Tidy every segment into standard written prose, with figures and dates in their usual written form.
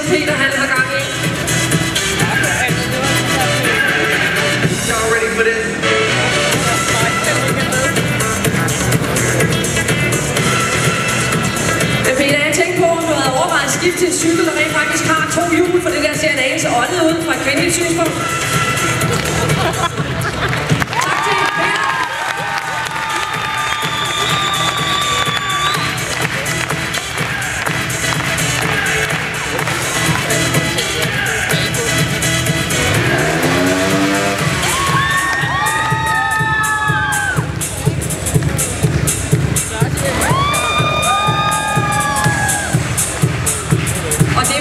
som Peter han har gang i. Y'all ready for this? Men Peter, jeg tænkte på, om du havde overvejet at skifte til en cykel, der rent faktisk har 2 hjul, for det der ser en anelse åndet ud fra et kvindeligt synspunkt. Tak til Peter.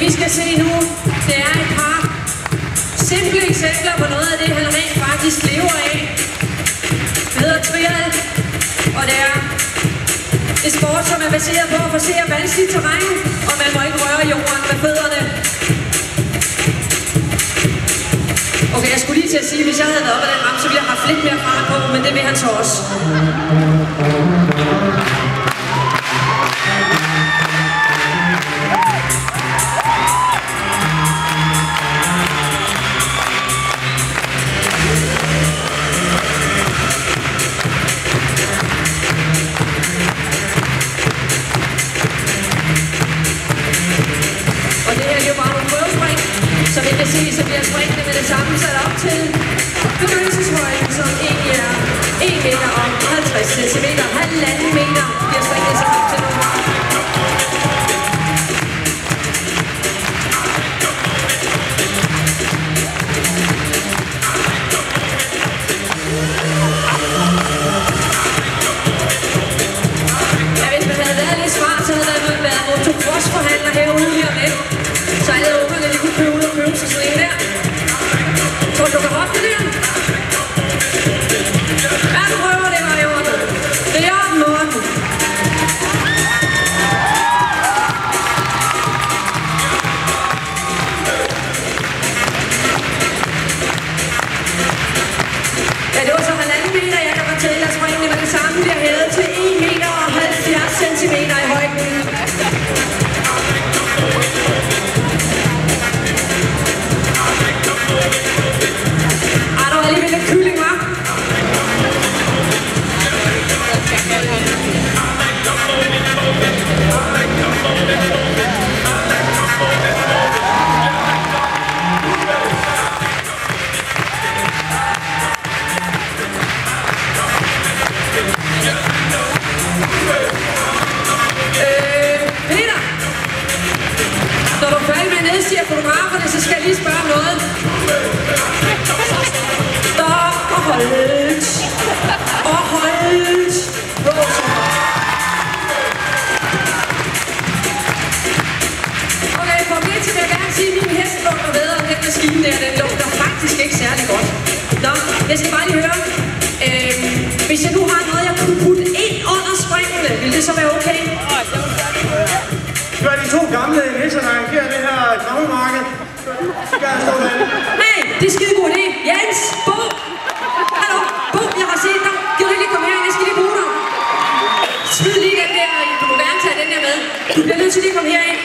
Vi skal se nu, det er et par simple eksempler på noget af det, han rent faktisk lever af. Det hedder trial, og det er et sport, som er baseret på at forsere vanskeligt terræn, og man må ikke røre jorden med fødderne. Okay, jeg skulle lige til at sige, at hvis jeg havde været oppe af den ramme, så ville jeg have haft lidt mere fart på, men det vil han så også. Som I kan se, så bliver springene med det samme sat op til begyndelseshøjden, som egentlig er 1 meter og 50 cm. 1,5 meter bliver springene sat op til nu. Ja, hvis man havde været lidt smart, så havde der været motocross-forhandler herude lige om lidt. Så alle ungerne lige kunne købe ud og købe sig sådan en der. Tror du kan hoppe det der? Ja, du prøver det, var i orden. Det er i orden, Morten. Ja, det var så 1,5 meter, jeg kan fortælle, at springene med det samme bliver hævet til 1 meter og 70 centimeter i højden. Der var alligevel lidt kylling, hva'? Peter! Når du er færdig med at nedstiger fotograferne, så skal jeg lige spørge om noget. Stop og holdt. Og holdt. Okay, for det til vil jeg gerne sige, at min hest lugter bedre end den maskine der. Den lugter faktisk ikke særlig godt. Nå, jeg skal bare lige høre. Hvis jeg nu har noget, jeg kunne putte ind under springene, vil det så være okay? Det var de 2 gamle nisser, der arrangerer det her krammermarked. Hey, det er skide god idé. Jens, Bo. Hallo, Bo, jeg har set dig. Kan du ikke lige komme herind? Jeg skal lige bruge dig. Smid lige den der, du må gerne tage den der med. Du bliver nødt til lige at komme herind.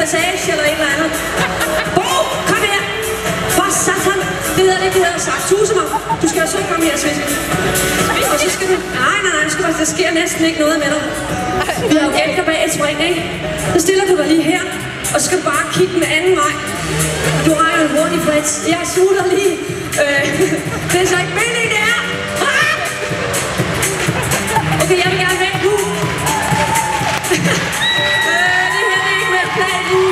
Passage eller et eller andet. Bo, kom her! For satan! Det hedder det, det hedder sagt. Tusemmer. Du skal også ikke komme her, Svend. Og så skal du... Nej, der sker næsten ikke noget med dig. Vi har jo gemt dig bag et spring, ikke? Så stiller du dig lige her, og så skal du bare kigge den anden vej. Du har jo en hurtig Fritz. Jeg sutter lige. Det er så ikke meningen, det er! Okay, jeg vil gerne væk nu. Det her er ikke med planen.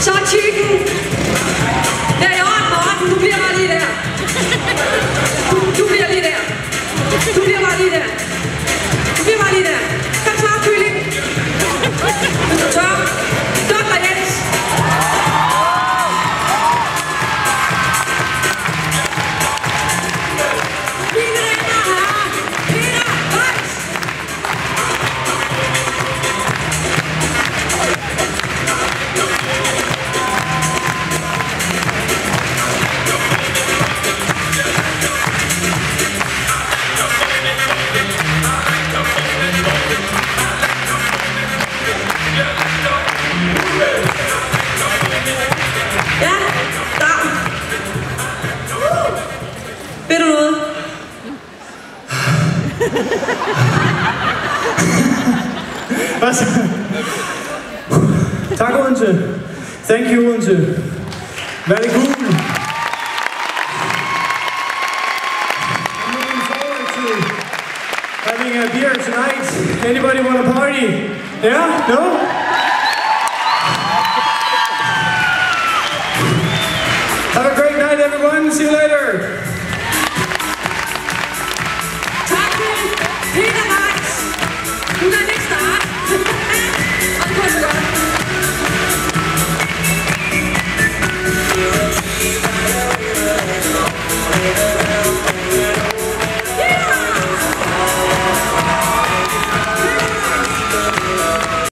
Så Tykken. Ja, i orden, Morten. Du bliver bare lige der. Du bliver lige der. Du bliver bare lige der. Du bliver bare lige der. Kom så, Kylling. Hvis du tør. Dr. Jens. Mine damer og herrer, Peter Weiss. Ja, der. Ved du noget? Hvad så? Tak, Odense. Thank you, Odense. Very cool. I'm looking forward to having a beer tonight. Anybody want to party? Yeah? No? Have a great night, everyone. See you later. Tak, Peter